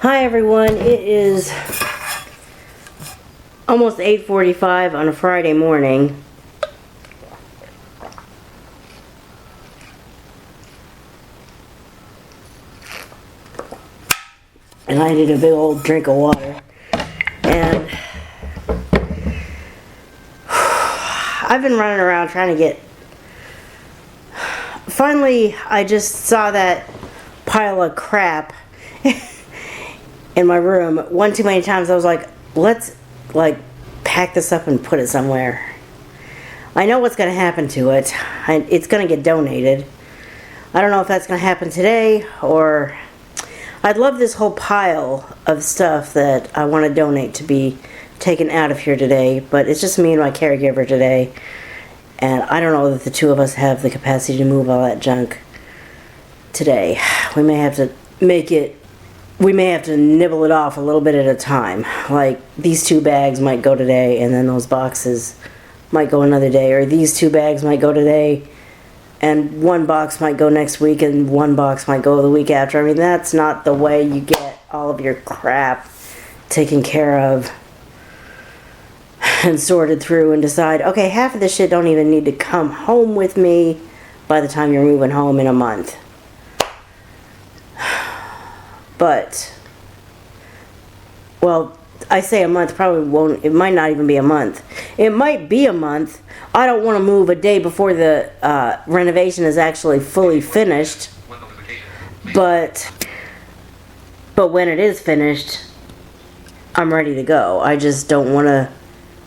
Hi everyone, it is almost 8:45 on a Friday morning. And I need a big old drink of water. And I've been running around trying to get... Finally, I just saw that pile of crap in my room one too many times. I was like, let's pack this up and put it somewhere. I know what's going to happen to it. It's going to get donated. I don't know if that's going to happen today, or I'd love this whole pile of stuff that I want to donate to be taken out of here today, but it's just me and my caregiver today, and I don't know that the two of us have the capacity to move all that junk today. We may have to nibble it off a little bit at a time. Like, these 2 bags might go today, and then those boxes might go another day, or these 2 bags might go today, and 1 box might go next week, and 1 box might go the week after. I mean, that's not the way you get all of your crap taken care of and sorted through and decide, okay, half of this shit don't even need to come home with me by the time you're moving home in a month. But, well, I say a month, probably won't, it might not even be a month. It might be a month. I don't want to move a day before the renovation is actually fully finished. But when it is finished, I'm ready to go. I just don't want to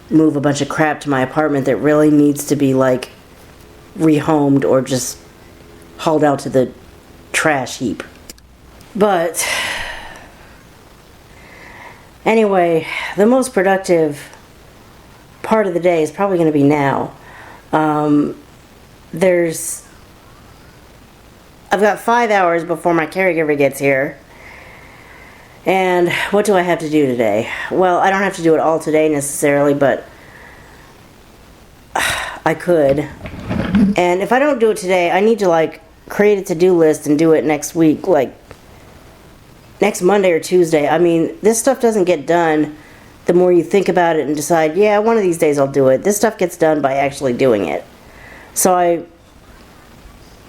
move a bunch of crap to my apartment that really needs to be, like, rehomed or just hauled out to the trash heap. But anyway, the most productive part of the day is probably going to be now. I've got 5 hours before my caregiver gets here. And what do I have to do today? Well, I don't have to do it all today necessarily, but I could. And if I don't do it today, I need to, like, create a to-do list and do it next week, like next Monday or Tuesday. I mean, this stuff doesn't get done the more you think about it and decide, yeah, one of these days I'll do it. This stuff gets done by actually doing it. So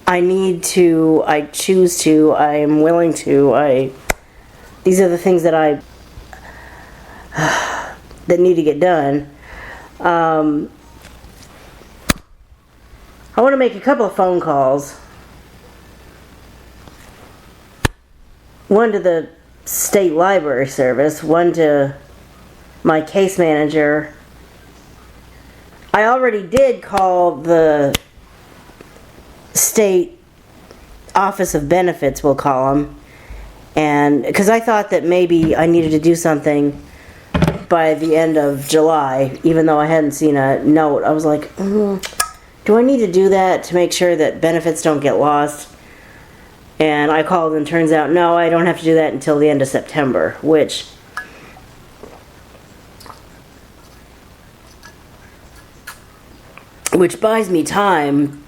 I need to, I choose to, I am willing to, these are the things that that need to get done. I want to make a couple of phone calls. One to the state library service, one to my case manager. I already did call the state office of benefits, we'll call them, and because I thought that maybe I needed to do something by the end of July, even though I hadn't seen a note. I was like, do I need to do that to make sure that benefits don't get lost? And I called, and turns out, no, I don't have to do that until the end of September, which buys me time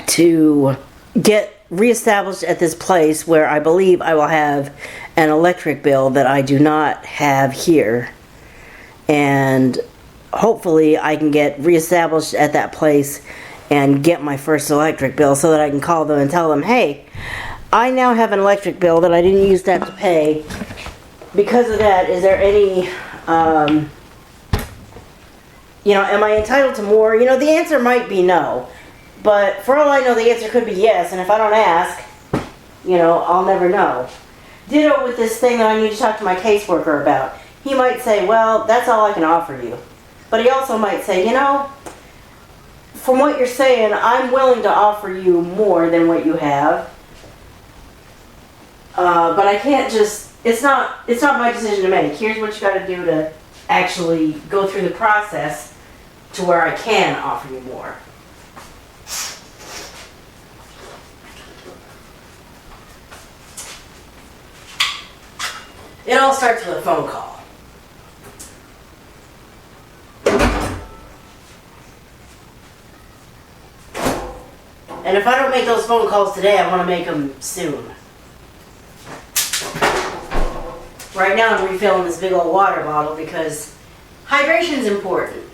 to get reestablished at this place where I believe I will have an electric bill that I do not have here. And hopefully I can get reestablished at that place and get my first electric bill so that I can call them and tell them, hey, I now have an electric bill that I didn't used to have to pay. Because of that, is there any, am I entitled to more? The answer might be no. But for all I know, the answer could be yes. And if I don't ask, I'll never know. Ditto with this thing that I need to talk to my caseworker about. He might say, well, that's all I can offer you. But he also might say, from what you're saying, I'm willing to offer you more than what you have. But I can't just, it's not my decision to make. Here's what you got to do to actually go through the process to where I can offer you more. It all starts with a phone call. And if I don't make those phone calls today, I want to make them soon. right now I'm refilling this big old water bottle because hydration is important.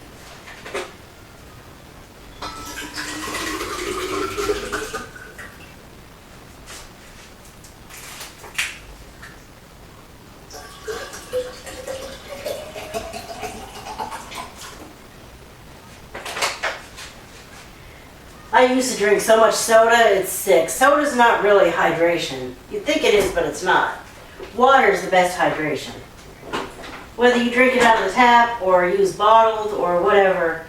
I used to drink so much soda, it's sick. Soda's not really hydration. You'd think it is, but it's not. Water is the best hydration. Whether you drink it out of the tap or use bottled or whatever,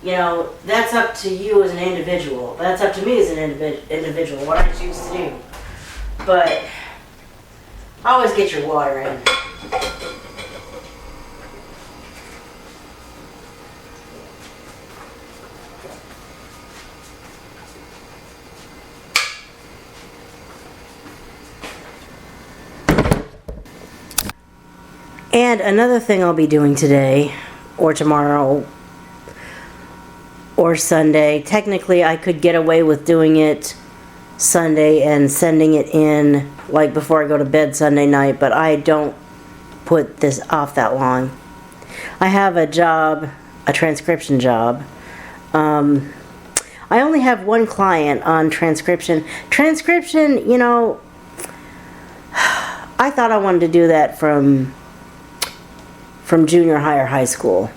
you know, that's up to you as an individual. That's up to me as an individual, what I choose to do. But always get your water in. And another thing I'll be doing today, or tomorrow, or Sunday, technically I could get away with doing it Sunday and sending it in like before I go to bed Sunday night, but I don't put this off that long. I have a job, a transcription job. I only have one client on transcription. Transcription, you know, I thought I wanted to do that from junior high or high school.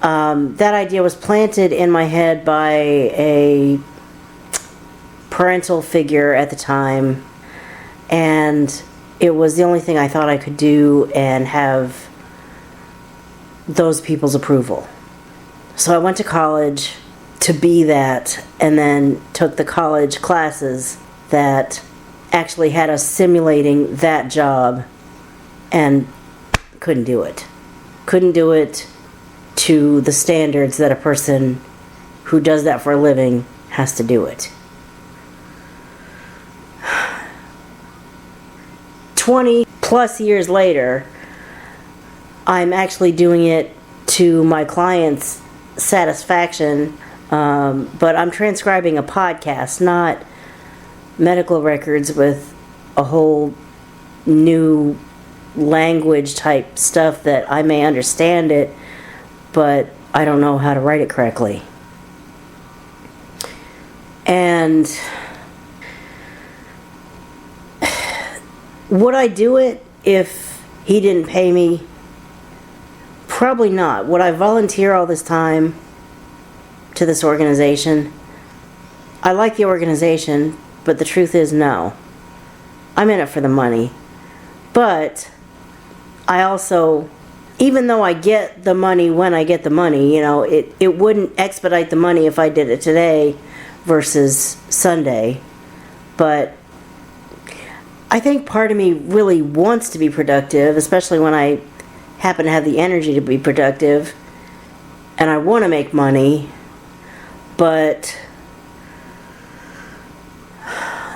That idea was planted in my head by a parental figure at the time, and it was the only thing I thought I could do and have those people's approval. So I went to college to be that, and then took the college classes that actually had us simulating that job, and couldn't do it. Couldn't do it to the standards that a person who does that for a living has to do it. 20 plus years later, I'm actually doing it to my client's satisfaction, but I'm transcribing a podcast, not medical records with a whole new language type stuff that I may understand it, but I don't know how to write it correctly. And would I do it if he didn't pay me? Probably not. Would I volunteer all this time to this organization? I like the organization, but the truth is no. I'm in it for the money. But I also, even though I get the money when I get the money, you know, it wouldn't expedite the money if I did it today versus Sunday. But I think part of me really wants to be productive, especially when I happen to have the energy to be productive, and I want to make money, but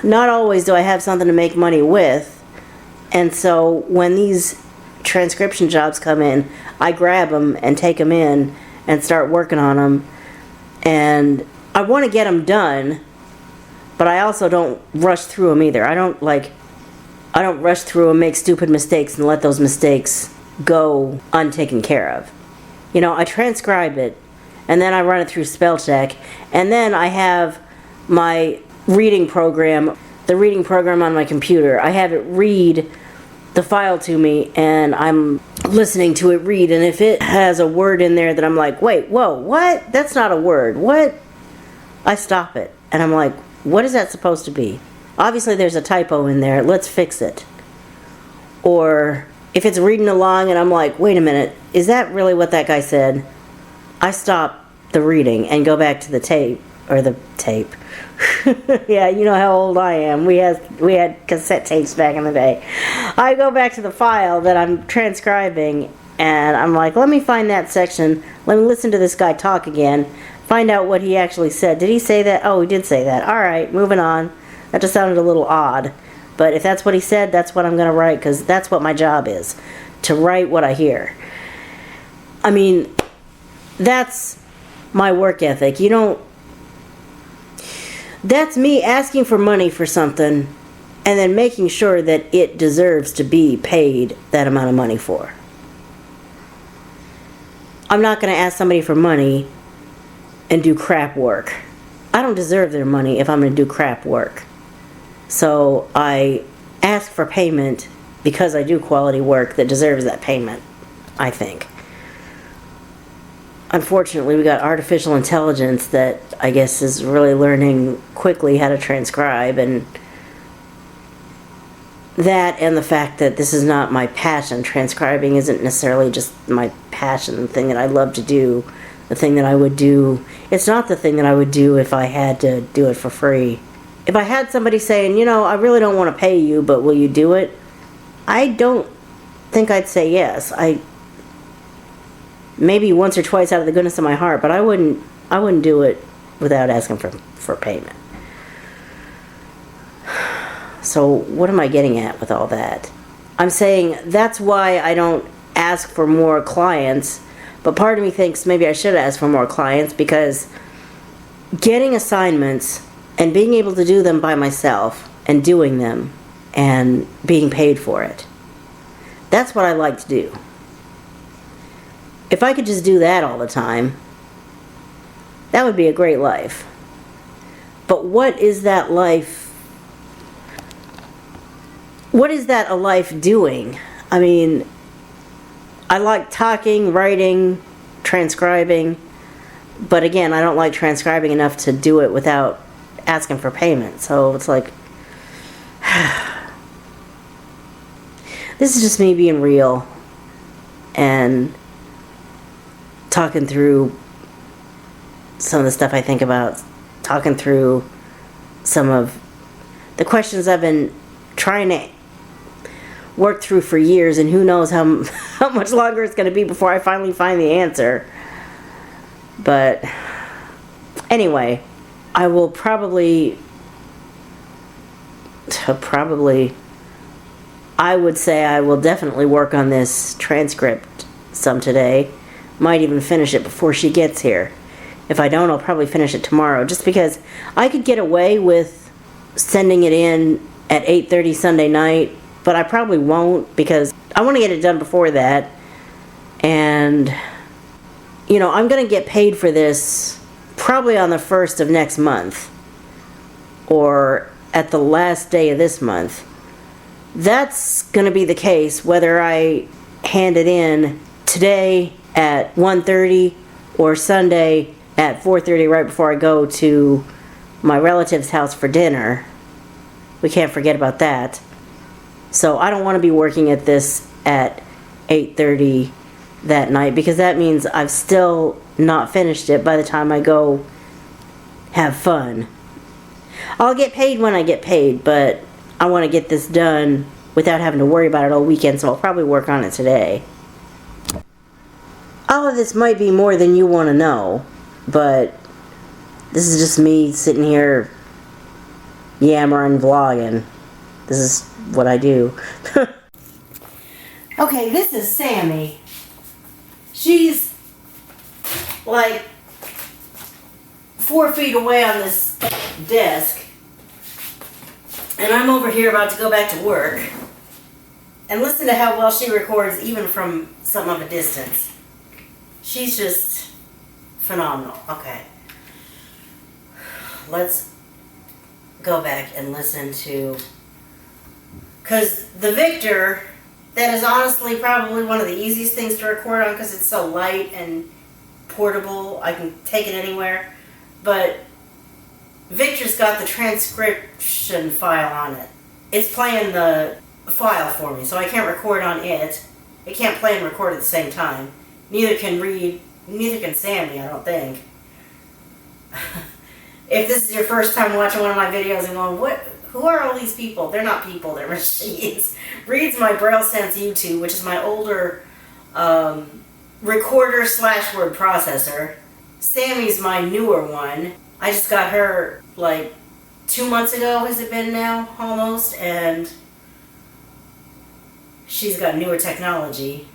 not always do I have something to make money with. And so when these transcription jobs come in, I grab them and take them in and start working on them. And I want to get them done, but I also don't rush through them either. I don't rush through and make stupid mistakes and let those mistakes go untaken care of. You know, I transcribe it, and then I run it through spell check, and then I have my reading program, the reading program on my computer. I have it read the file to me, and I'm listening to it read, and if it has a word in there that I'm like, wait, whoa, what? That's not a word. What? I stop it, and I'm like, what is that supposed to be? Obviously there's a typo in there. Let's fix it. Or if it's reading along and I'm like, wait a minute, is that really what that guy said? I stop the reading and go back to the tape, or the tape. Yeah, you know how old I am. We had cassette tapes back in the day. I go back to the file that I'm transcribing, and I'm like, let me find that section. Let me listen to this guy talk again. Find out what he actually said. Did he say that? Oh, he did say that. All right, moving on. That just sounded a little odd. But if that's what he said, that's what I'm going to write, because that's what my job is, to write what I hear. I mean, that's my work ethic. You don't... That's me asking for money for something and then making sure that it deserves to be paid that amount of money for. I'm not going to ask somebody for money and do crap work. I don't deserve their money if I'm going to do crap work. So I ask for payment because I do quality work that deserves that payment, I think. Unfortunately, we got artificial intelligence that I guess is really learning quickly how to transcribe, and that and the fact that this is not my passion. Transcribing isn't necessarily just my passion, the thing that I love to do, the thing that I would do. It's not the thing that I would do if I had to do it for free. If I had somebody saying, you know, I really don't want to pay you, but will you do it? I don't think I'd say yes. Maybe once or twice out of the goodness of my heart, but I wouldn't do it without asking for payment. So what am I getting at with all that? I'm saying that's why I don't ask for more clients, but part of me thinks maybe I should ask for more clients, because getting assignments and being able to do them by myself and doing them and being paid for it, that's what I like to do. If I could just do that all the time, that would be a great life. But what is that life? What is that a life doing? I mean, I like talking, writing, transcribing, but again, I don't like transcribing enough to do it without asking for payment. So it's like, this is just me being real and talking through some of the stuff I think about, talking through some of the questions I've been trying to work through for years, and who knows how much longer it's going to be before I finally find the answer. But anyway, I will probably, I would say I will definitely work on this transcript some today. Might even finish it before she gets here. If I don't, I'll probably finish it tomorrow, just because I could get away with sending it in at 8:30 Sunday night, but I probably won't, because I want to get it done before that. And, you know, I'm going to get paid for this probably on the 1st of next month, or at the last day of this month. That's going to be the case whether I hand it in today at 1:30 or Sunday at 4:30 right before I go to my relative's house for dinner. We can't forget about that. So I don't want to be working at this at 8:30 that night, because that means I've still not finished it by the time I go have fun. I'll get paid when I get paid, but I want to get this done without having to worry about it all weekend, so I'll probably work on it today. All of this might be more than you want to know, but this is just me sitting here yammering, vlogging. This is what I do. Okay, this is Sammy. She's like 4 feet away on this desk, and I'm over here about to go back to work. And listen to how well she records even from something of a distance. She's just phenomenal. Okay. Let's go back and listen to... Because the Victor, that is honestly probably one of the easiest things to record on, because it's so light and portable. I can take it anywhere. But Victor's got the transcription file on it. It's playing the file for me, so I can't record on it. It can't play and record at the same time. Neither can Sammy, I don't think. If this is your first time watching one of my videos and going, who are all these people? They're not people, they're machines. Reed's my Braille Sense U2, which is my older recorder / word processor. Sammy's my newer one. I just got her like 2 months ago, has it been now, almost, and she's got newer technology.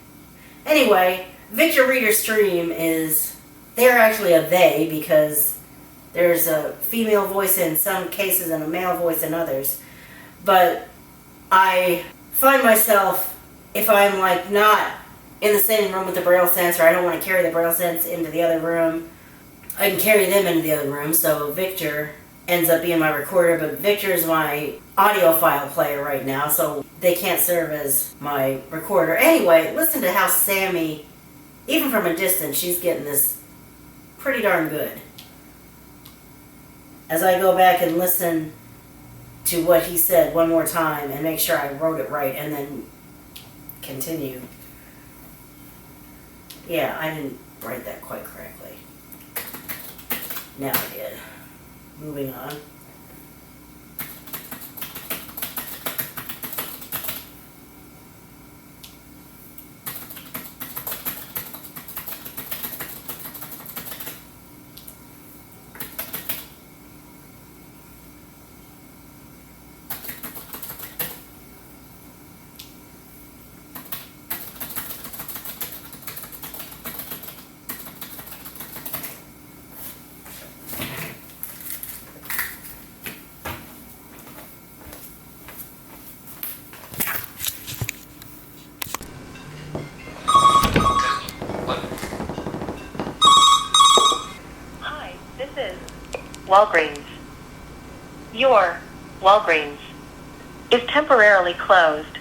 Anyway, Victor Reader Stream is, they're actually a they, because there's a female voice in some cases and a male voice in others. But I find myself, if I'm like not in the same room with the Braille sensor, I don't want to carry the Braille sense into the other room. I can carry them into the other room, so Victor ends up being my recorder, but Victor is my audio file player right now, so they can't serve as my recorder. Anyway, listen to how Sammy, even from a distance, she's getting this pretty darn good. As I go back and listen to what he said one more time and make sure I wrote it right and then continue. Yeah, I didn't write that quite correctly. Now I did. Moving on. Walgreens. Your Walgreens is temporarily closed.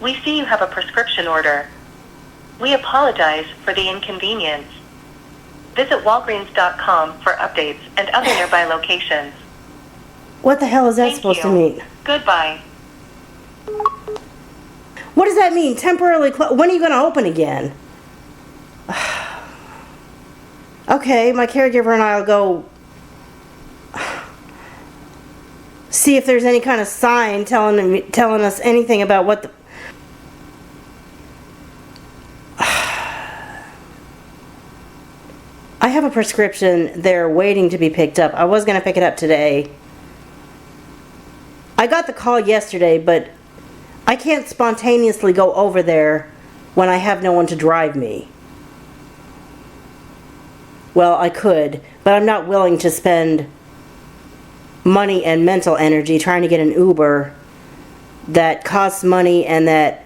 We see you have a prescription order. We apologize for the inconvenience. Visit walgreens.com for updates and other nearby locations. What the hell is that supposed to mean? Goodbye. What does that mean? Temporarily closed? When are you going to open again? Okay, my caregiver and I will go see if there's any kind of sign telling us anything about what the... I have a prescription there waiting to be picked up. I was going to pick it up today. I got the call yesterday, but I can't spontaneously go over there when I have no one to drive me. Well, I could, but I'm not willing to spend money and mental energy trying to get an Uber that costs money and that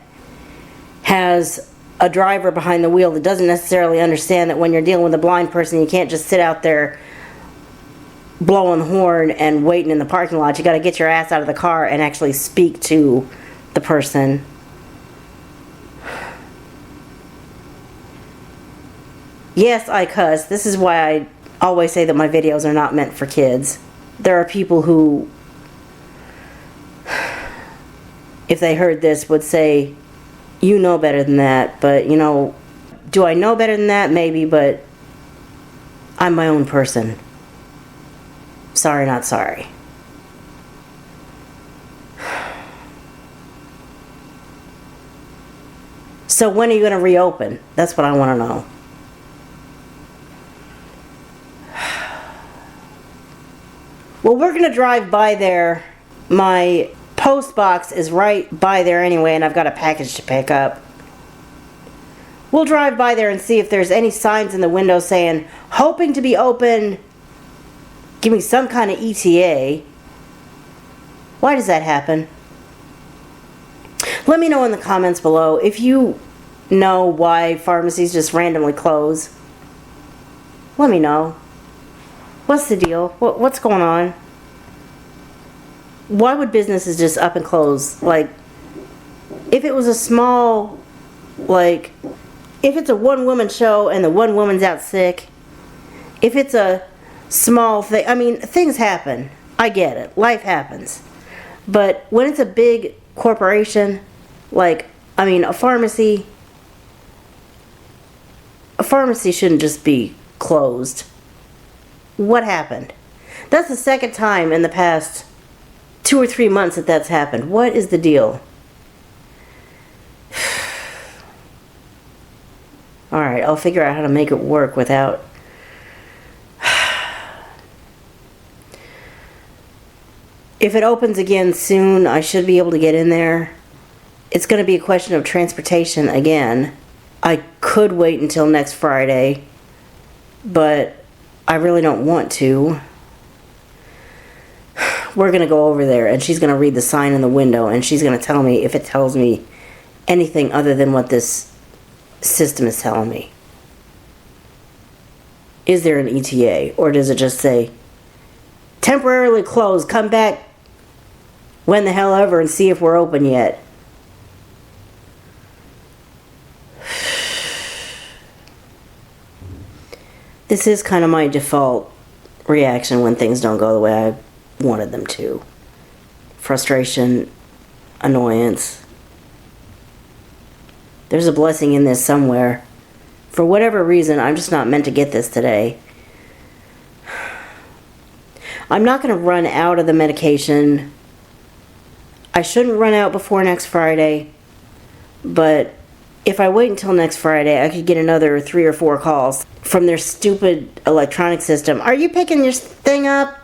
has a driver behind the wheel that doesn't necessarily understand that when you're dealing with a blind person, you can't just sit out there blowing the horn and waiting in the parking lot. You got to get your ass out of the car and actually speak to the person. Yes, I cuss. This is why I always say that my videos are not meant for kids. There are people who, if they heard this, would say, you know better than that. But, you know, do I know better than that? Maybe, but I'm my own person. Sorry, not sorry. So when are you going to reopen? That's what I want to know. Well, we're going to drive by there. My post box is right by there anyway, and I've got a package to pick up. We'll drive by there and see if there's any signs in the window saying, hoping to be open, give me some kind of ETA. Why does that happen? Let me know in the comments below if you know why pharmacies just randomly close. Let me know. What's the deal? What's going on? Why would businesses just up and close? Like, if it was a small, like, if it's a one-woman show and the one woman's out sick, if it's a small thing, I mean, things happen. I get it. Life happens. But when it's a big corporation, like, I mean, a pharmacy shouldn't just be closed. What happened? That's the second time in the past 2 or 3 months that that's happened. What is the deal? Alright, I'll figure out how to make it work without... If it opens again soon, I should be able to get in there. It's going to be a question of transportation again. I could wait until next Friday, but I really don't want to. we're going to go over there and she's going to read the sign in the window and she's going to tell me if it tells me anything other than what this system is telling me. Is there an ETA, or does it just say temporarily closed, come back when the hell ever and see if we're open yet? This is kind of my default reaction when things don't go the way I wanted them to. Frustration, annoyance. There's a blessing in this somewhere. For whatever reason, I'm just not meant to get this today. I'm not going to run out of the medication. I shouldn't run out before next Friday. But if I wait until next Friday, I could get another 3 or 4 calls from their stupid electronic system. Are you picking your thing up?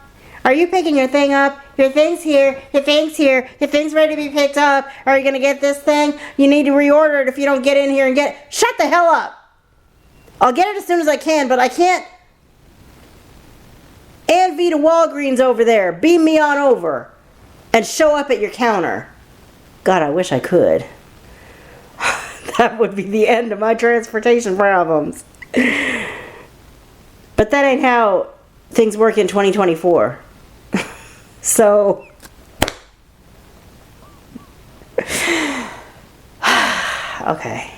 Are you picking your thing up? Your thing's here. Your thing's here. Your thing's ready to be picked up. Are you going to get this thing? You need to reorder it if you don't get in here and get it. Shut the hell up. I'll get it as soon as I can, but I can't. And Vita Walgreens over there. Beam me on over. And show up at your counter. God, I wish I could. That would be the end of my transportation problems. But that ain't how things work in 2024. So, okay.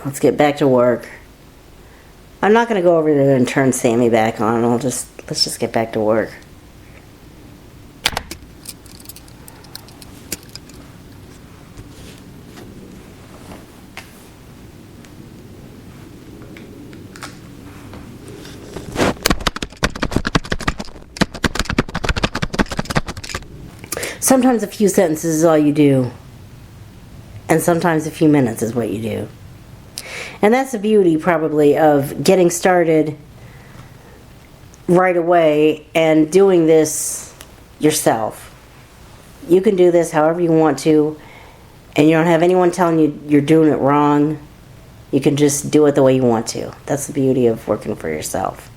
Let's get back to work. I'm not going to go over there and turn Sammy back on. Let's just get back to work. Sometimes a few sentences is all you do. And sometimes a few minutes is what you do. And that's the beauty, probably, of getting started right away and doing this yourself. You can do this however you want to, and you don't have anyone telling you you're doing it wrong. You can just do it the way you want to. That's the beauty of working for yourself.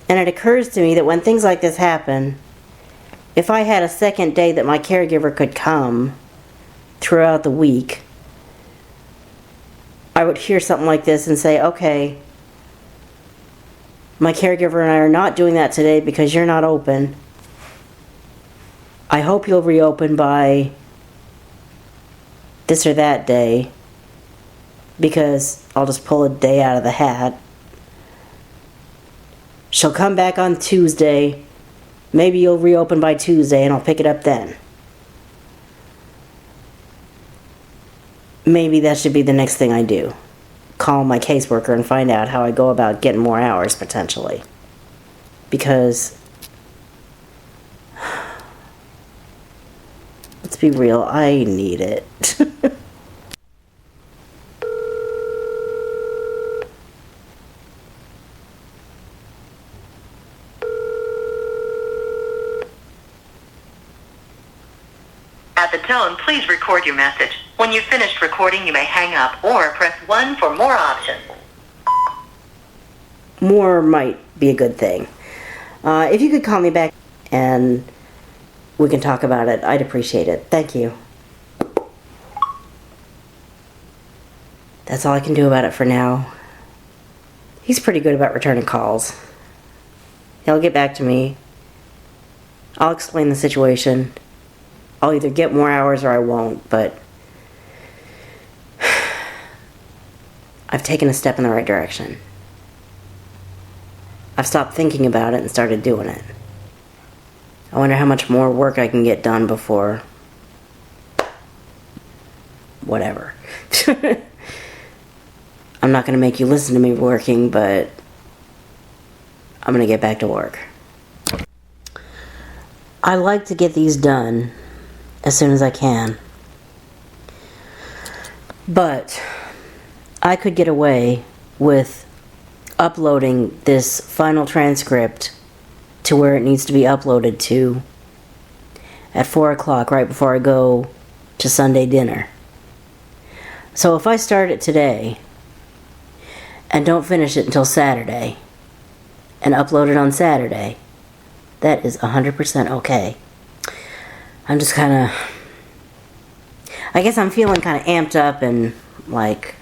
And it occurs to me that when things like this happen, if I had a second day that my caregiver could come throughout the week, I would hear something like this and say, okay, my caregiver and I are not doing that today because you're not open. I hope you'll reopen by this or that day, because I'll just pull a day out of the hat. She'll come back on Tuesday. Maybe you'll reopen by Tuesday and I'll pick it up then. Maybe that should be the next thing I do. Call my caseworker and find out how I go about getting more hours potentially. Because, let's be real, I need it. At the tone, please record your message. When you've finished recording, you may hang up or press 1 for more options. More might be a good thing. If you could call me back and we can talk about it, I'd appreciate it. Thank you. That's all I can do about it for now. He's pretty good about returning calls. He'll get back to me. I'll explain the situation. I'll either get more hours or I won't, but I've taken a step in the right direction. I've stopped thinking about it and started doing it. I wonder how much more work I can get done before whatever. I'm not going to make you listen to me working, but I'm going to get back to work. I like to get these done as soon as I can. But I could get away with uploading this final transcript to where it needs to be uploaded to at 4 o'clock, right before I go to Sunday dinner. So if I start it today and don't finish it until Saturday, and upload it on Saturday. That is 100% okay. I'm just kind of... I guess I'm feeling kind of amped up and like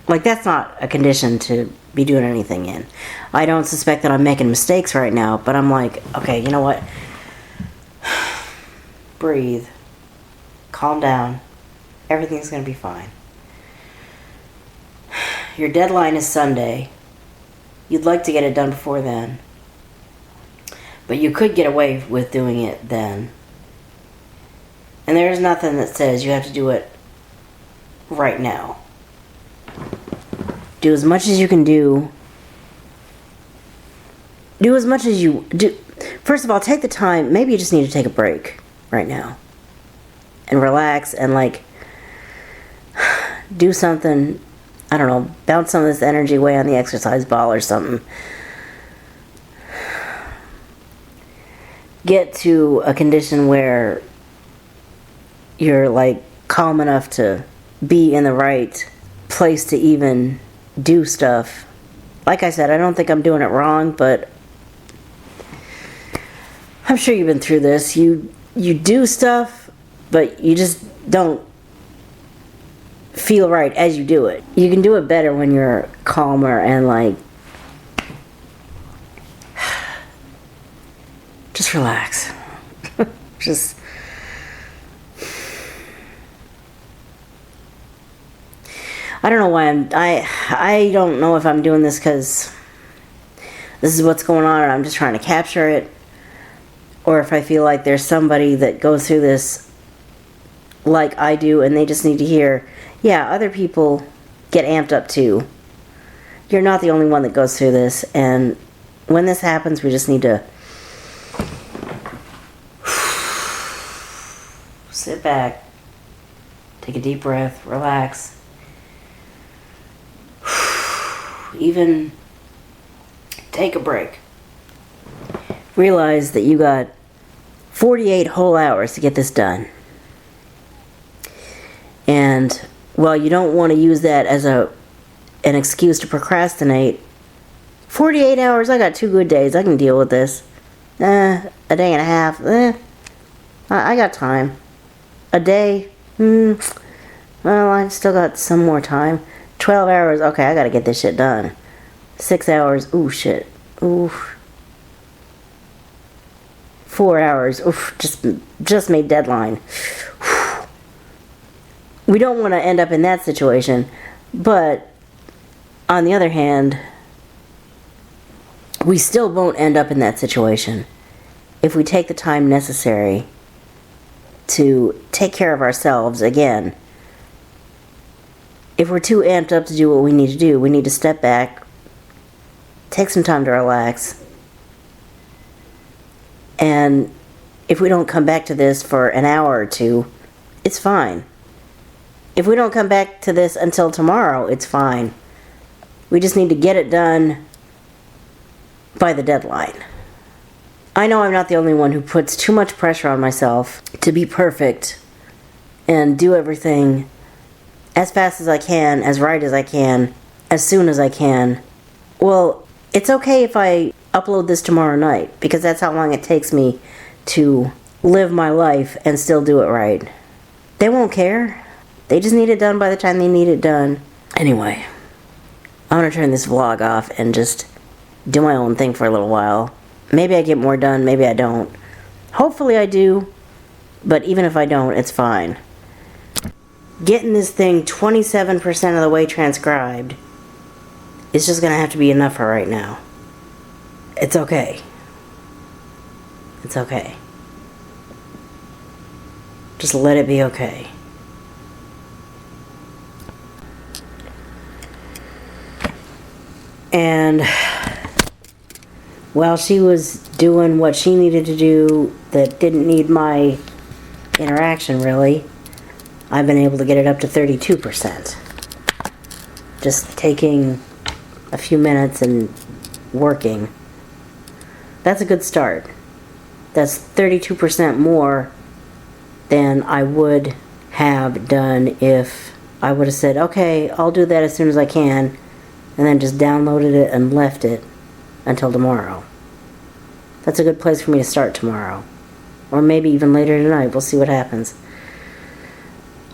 that's not a condition to be doing anything in. I don't suspect that I'm making mistakes right now, but I'm like, okay, you know what? Breathe. Calm down. Everything's going to be fine. Your deadline is Sunday. You'd like to get it done before then. But you could get away with doing it then. And there's nothing that says you have to do it right now. Do as much as you can do. Do as much as you do. First of all, take the time. Maybe you just need to take a break right now. And relax and like do something. I don't know. Bounce some of this energy away on the exercise ball or something. Get to a condition where you're like calm enough to be in the right place to even do stuff. Like I said, I don't think I'm doing it wrong, but I'm sure you've been through this. You do stuff, but you just don't feel right as you do it. You can do it better when you're calmer and like just relax. Just I don't know why I don't know if I'm doing this because this is what's going on and I'm just trying to capture it, or if I feel like there's somebody that goes through this like I do and they just need to hear, yeah, other people get amped up too. You're not the only one that goes through this, and when this happens, we just need to sit back, take a deep breath, relax. Even take a break. Realize that you got 48 whole hours to get this done. And while you don't want to use that as an excuse to procrastinate, 48 hours, I got 2 good days. I can deal with this. A day and a half. I got time. A day. Well, I still got some more time. 12 hours, okay, I gotta get this shit done. 6 hours, ooh, shit. Ooh. 4 hours, oof, just made deadline. We don't want to end up in that situation, but on the other hand, we still won't end up in that situation if we take the time necessary to take care of ourselves again. If we're too amped up to do what we need to do, we need to step back, take some time to relax, and if we don't come back to this for an hour or two, it's fine. If we don't come back to this until tomorrow, it's fine. We just need to get it done by the deadline. I know I'm not the only one who puts too much pressure on myself to be perfect and do everything as fast as I can, as right as I can, as soon as I can. Well, it's okay if I upload this tomorrow night, because that's how long it takes me to live my life and still do it right. They won't care. They just need it done by the time they need it done. Anyway, I'm going to turn this vlog off and just do my own thing for a little while. Maybe I get more done, maybe I don't. Hopefully I do, but even if I don't, it's fine. Getting this thing 27% of the way transcribed is just going to have to be enough for right now. It's okay. It's okay. Just let it be okay. And while she was doing what she needed to do that didn't need my interaction really, I've been able to get it up to 32%. Just taking a few minutes and working. That's a good start. That's 32% more than I would have done if I would have said, okay, I'll do that as soon as I can, and then just downloaded it and left it. until tomorrow. That's a good place for me to start tomorrow. Or maybe even later tonight. We'll see what happens.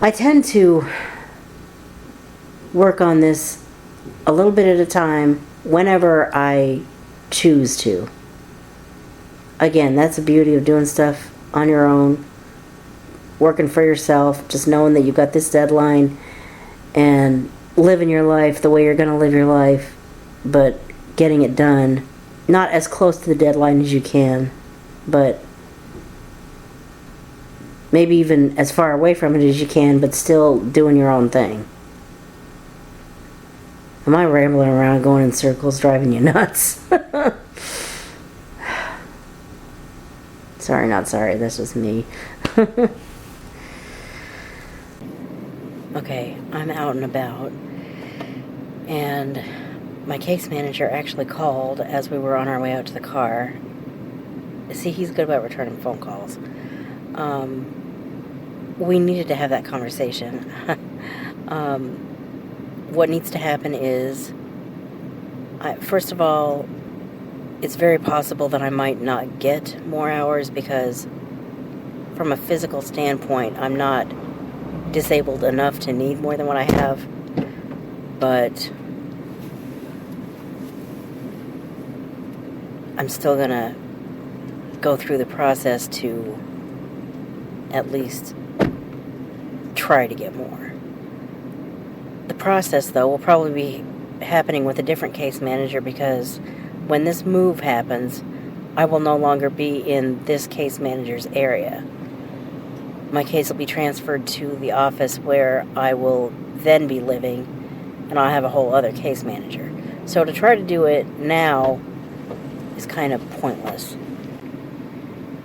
I tend to work on this a little bit at a time whenever I choose to. Again, that's the beauty of doing stuff on your own, working for yourself, just knowing that you've got this deadline and living your life the way you're going to live your life, but getting it done. Not as close to the deadline as you can, but maybe even as far away from it as you can, but still doing your own thing. Am I rambling around going in circles, driving you nuts? Sorry, not sorry, that's just me. Okay, I'm out and about, and my case manager actually called as we were on our way out to the car. See, he's good about returning phone calls. We needed to have that conversation. What needs to happen is, first of all, it's very possible that I might not get more hours because from a physical standpoint, I'm not disabled enough to need more than what I have. But I'm still going to go through the process to at least try to get more. The process, though, will probably be happening with a different case manager because when this move happens, I will no longer be in this case manager's area. My case will be transferred to the office where I will then be living, and I'll have a whole other case manager. So to try to do it now is kind of pointless.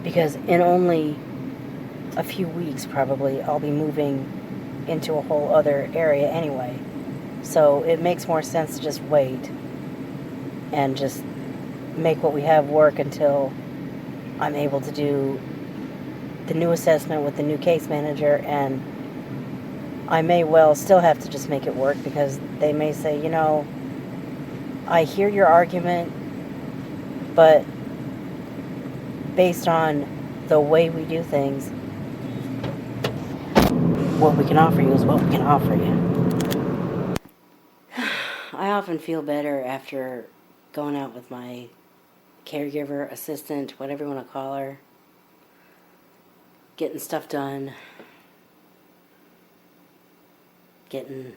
Because in only a few weeks, probably, I'll be moving into a whole other area anyway. So it makes more sense to just wait and just make what we have work until I'm able to do the new assessment with the new case manager, and I may well still have to just make it work because they may say, you know, I hear your argument, but based on the way we do things, what we can offer you is what we can offer you. I often feel better after going out with my caregiver, assistant, whatever you want to call her, getting stuff done, getting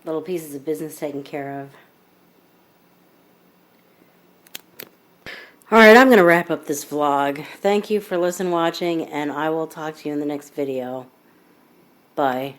little pieces of business taken care of. Alright, I'm going to wrap up this vlog. Thank you for listening, watching, and I will talk to you in the next video. Bye.